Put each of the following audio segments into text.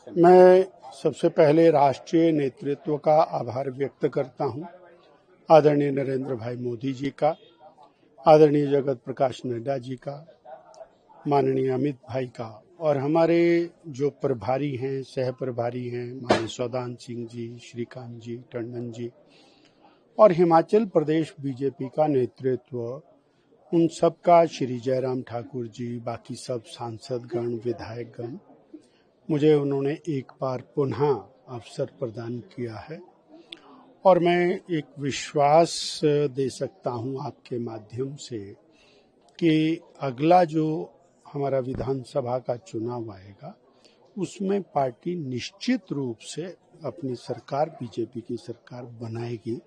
मैं सबसे पहले राष्ट्रीय नेतृत्व का आभार व्यक्त करता हूं, आदरणीय नरेंद्र भाई मोदी जी का, आदरणीय जगत प्रकाश नड्डा जी का, माननीय अमित भाई का, और हमारे जो प्रभारी हैं, सह प्रभारी हैं, माननीय सौदान सिंह जी, श्रीकांत जी, टंडन जी, और हिमाचल प्रदेश बीजेपी का नेतृत्व, उन सबका, श्री जयराम ठाकुर जी, बाकी सब सांसदगण, विधायकगण, मुझे उन्होंने एक बार पुनः अवसर प्रदान किया है और मैं एक विश्वास दे सकता हूं आपके माध्यम से कि अगला जो हमारा विधानसभा का चुनाव आएगा उसमें पार्टी निश्चित रूप से अपनी सरकार, बीजेपी की सरकार बनाएगी।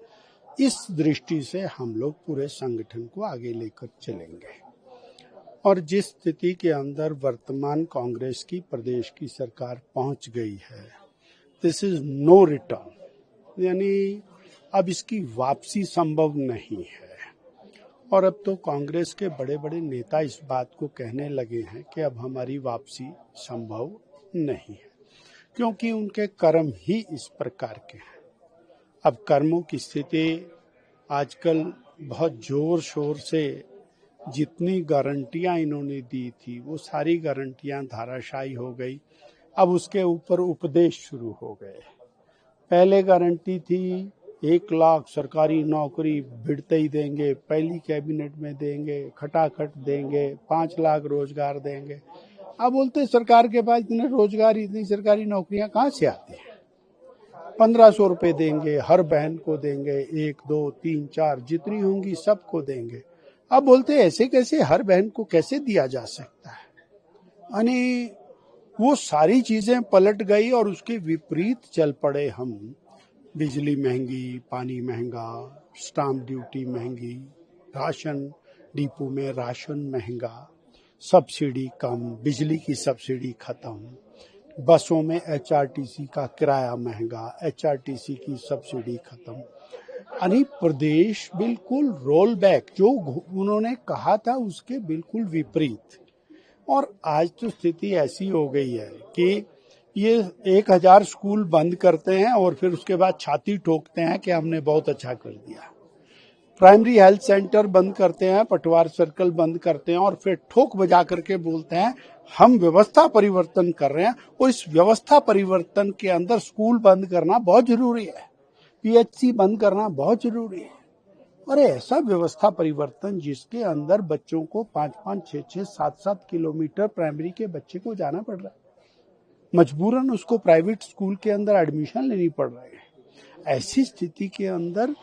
इस दृष्टि से हम लोग पूरे संगठन को आगे लेकर चलेंगे और जिस स्थिति के अंदर वर्तमान कांग्रेस की प्रदेश की सरकार पहुंच गई है, दिस इज नो रिटर्न, यानी अब इसकी वापसी संभव नहीं है। और अब तो कांग्रेस के बड़े बड़े नेता इस बात को कहने लगे हैं कि अब हमारी वापसी संभव नहीं है, क्योंकि उनके कर्म ही इस प्रकार के हैं। अब कर्मों की स्थिति आजकल बहुत जोर शोर से, जितनी गारंटियां इन्होंने दी थी वो सारी गारंटियां धाराशायी हो गई। अब उसके ऊपर उपदेश शुरू हो गए। पहले गारंटी थी 1 लाख सरकारी नौकरी भिड़ते ही देंगे, पहली कैबिनेट में देंगे, खटाखट देंगे, 5 लाख रोजगार देंगे। अब बोलते सरकार के पास इतने रोजगार, इतनी सरकारी नौकरियां कहाँ से आती हैं? 1500 रुपए देंगे, हर बहन को देंगे, 1, 2, 3, 4 जितनी होंगी सबको देंगे। अब बोलते ऐसे कैसे, हर बहन को कैसे दिया जा सकता है? यानी वो सारी चीजें पलट गई और उसके विपरीत चल पड़े हम। बिजली महंगी, पानी महंगा, स्टाम्प ड्यूटी महंगी, राशन डिपो में राशन महंगा, सब्सिडी कम, बिजली की सब्सिडी खत्म, बसों में एचआरटीसी का किराया महंगा, एचआरटीसी की सब्सिडी खत्म। यानी प्रदेश बिल्कुल रोल बैक, जो उन्होंने कहा था उसके बिल्कुल विपरीत। और आज तो स्थिति ऐसी हो गई है कि ये 1000 स्कूल बंद करते हैं और फिर उसके बाद छाती ठोकते हैं कि हमने बहुत अच्छा कर दिया। प्राइमरी हेल्थ सेंटर बंद करते हैं, पटवार सर्कल बंद करते हैं और फिर ठोक बजा करके बोलते हैं हम व्यवस्था परिवर्तन कर रहे हैं। और इस व्यवस्था परिवर्तन के अंदर स्कूल बंद करना बहुत जरूरी है, पीएचसी बंद करना बहुत जरूरी है। और ऐसा व्यवस्था परिवर्तन जिसके अंदर बच्चों को 5-5, 6-6, 7-7 किलोमीटर प्राइमरी के बच्चे को जाना पड़ रहा है, मजबूरन उसको प्राइवेट स्कूल के अंदर एडमिशन लेनी पड़ रही है। ऐसी स्थिति के अंदर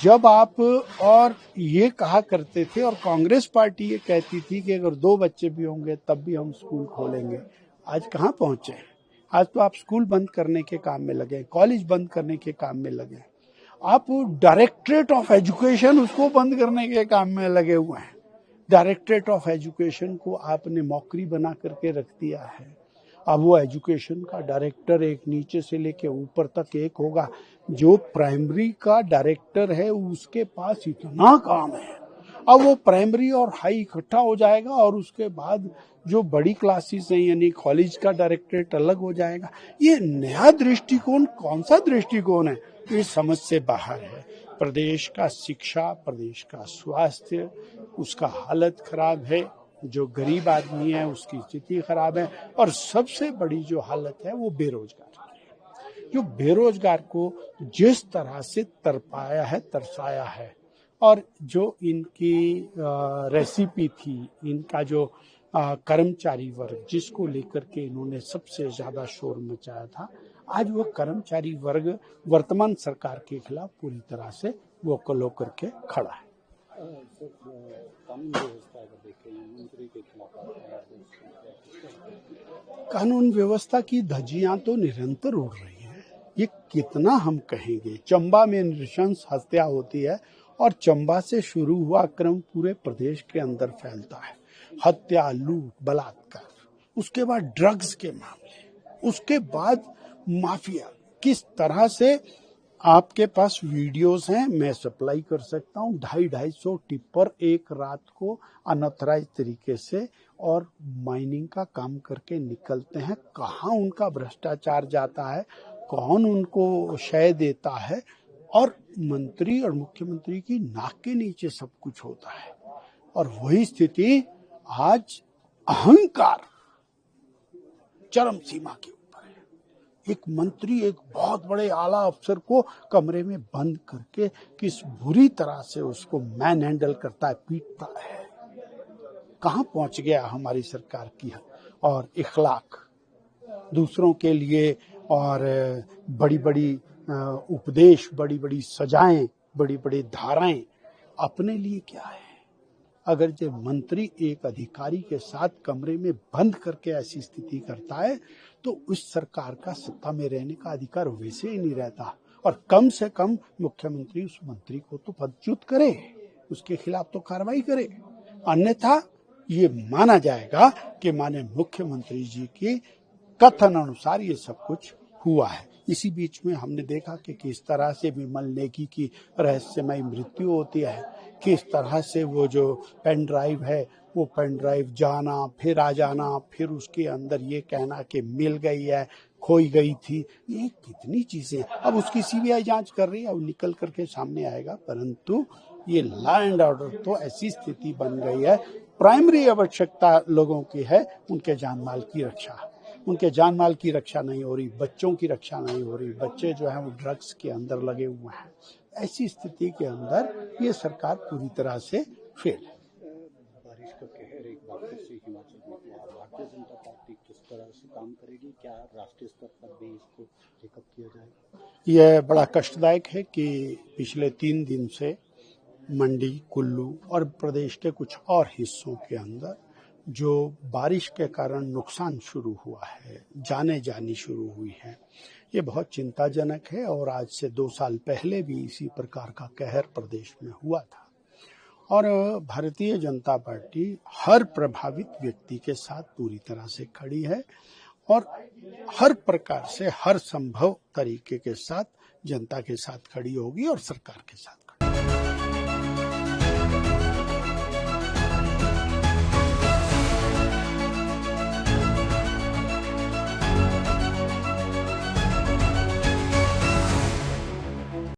जब आप, और ये कहा करते थे और कांग्रेस पार्टी ये कहती थी कि अगर 2 बच्चे भी होंगे तब भी हम स्कूल खोलेंगे, आज कहाँ पहुंचे? आज तो आप स्कूल बंद करने के काम में लगे, कॉलेज बंद करने के काम में लगे, आप डायरेक्टरेट ऑफ एजुकेशन उसको बंद करने के काम में लगे हुए हैं। डायरेक्टरेट ऑफ एजुकेशन को आपने मौकरी बना करके रख दिया है। अब वो एजुकेशन का डायरेक्टर एक नीचे से लेके ऊपर तक एक होगा। जो प्राइमरी का डायरेक्टर है उसके पास इतना काम है, अब वो प्राइमरी और हाई इकट्ठा हो जाएगा और उसके बाद जो बड़ी क्लासेस हैं यानी कॉलेज का डायरेक्टरेट अलग हो जाएगा। ये नया दृष्टिकोण कौन सा दृष्टिकोण है? ये समझ से बाहर है। प्रदेश का शिक्षा, प्रदेश का स्वास्थ्य, उसका हालत खराब है। जो गरीब आदमी है उसकी स्थिति खराब है और सबसे बड़ी जो हालत है वो बेरोजगार है। जो बेरोजगार को जिस तरह से तरपाया है, तरसाया है, और जो इनकी रेसिपी थी, इनका जो कर्मचारी वर्ग जिसको लेकर के इन्होंने सबसे ज्यादा शोर मचाया था, आज वो कर्मचारी वर्ग वर्तमान सरकार के खिलाफ पूरी तरह से वोकल होकर के खड़ा है। कानून व्यवस्था की धज्जियां तो निरंतर उड़ रही है। ये कितना हम कहेंगे? चंबा में नृशंस हत्या होती है और चंबा से शुरू हुआ क्रम पूरे प्रदेश के अंदर फैलता है। हत्या, लूट, बलात्कार, उसके बाद ड्रग्स के मामले, उसके बाद माफिया, किस तरह से आपके पास वीडियोस हैं, मैं सप्लाई कर सकता हूँ। 250 टिप्पर एक रात को अनऑथराइज तरीके से और माइनिंग का काम करके निकलते हैं। कहाँ उनका भ्रष्टाचार जाता है, कौन उनको शय देता है, और मंत्री और मुख्यमंत्री की नाक के नीचे सब कुछ होता है। और वही स्थिति आज अहंकार चरम सीमा की ऊपर है। एक मंत्री एक बहुत बड़े आला अफसर को कमरे में बंद करके किस बुरी तरह से उसको मैन हैंडल करता है, पीटता है। कहां पहुंच गया हमारी सरकार की और इखलाक। दूसरों के लिए और बड़ी बड़ी उपदेश, बड़ी बड़ी सजाएं, बड़ी बड़ी धाराएं, अपने लिए क्या है? अगर जो मंत्री एक अधिकारी के साथ कमरे में बंद करके ऐसी स्थिति करता है तो उस सरकार का सत्ता में रहने का अधिकार वैसे ही नहीं रहता। और कम से कम मुख्यमंत्री उस मंत्री को तो पदच्युत करे, उसके खिलाफ तो कार्रवाई करे। अन्यथा ये माना जाएगा कि माने मुख्यमंत्री जी की कथन अनुसार ये सब कुछ हुआ है। इसी बीच में हमने देखा कि किस तरह से विमल नेगी की रहस्यमय मृत्यु होती है, किस तरह से वो जो पेन ड्राइव है वो पेन ड्राइव जाना फिर आ जाना, फिर उसके अंदर ये कहना कि मिल गई है, खोई गई थी। ये कितनी चीजें अब उसकी सीबीआई जांच कर रही है, अब निकल करके सामने आएगा। परंतु ये लॉ एंड ऑर्डर तो ऐसी स्थिति बन गई है, प्राइमरी आवश्यकता लोगों की है उनके जान माल की रक्षा। उनके जान माल की रक्षा नहीं हो रही, बच्चों की रक्षा नहीं हो रही, बच्चे जो हैं वो ड्रग्स के अंदर लगे हुए हैं। ऐसी स्थिति के अंदर ये सरकार पूरी तरह से फेल है। बारिश का कहर एक बार फिर से हिमाचल में हुआ। भारतीय जनता पार्टी किस तरह से काम करेगी? क्या राष्ट्रीय स्तर पर भी इसको टेकअप किया जाएगा? यह बड़ा कष्टदायक है कि पिछले 3 दिन से मंडी, कुल्लू और प्रदेश के कुछ और हिस्सों के अंदर जो बारिश के कारण नुकसान शुरू हुआ है, जाने जानी शुरू हुई है, ये बहुत चिंताजनक है। और आज से 2 साल पहले भी इसी प्रकार का कहर प्रदेश में हुआ था। और भारतीय जनता पार्टी हर प्रभावित व्यक्ति के साथ पूरी तरह से खड़ी है और हर प्रकार से हर संभव तरीके के साथ जनता के साथ खड़ी होगी और सरकार के साथ।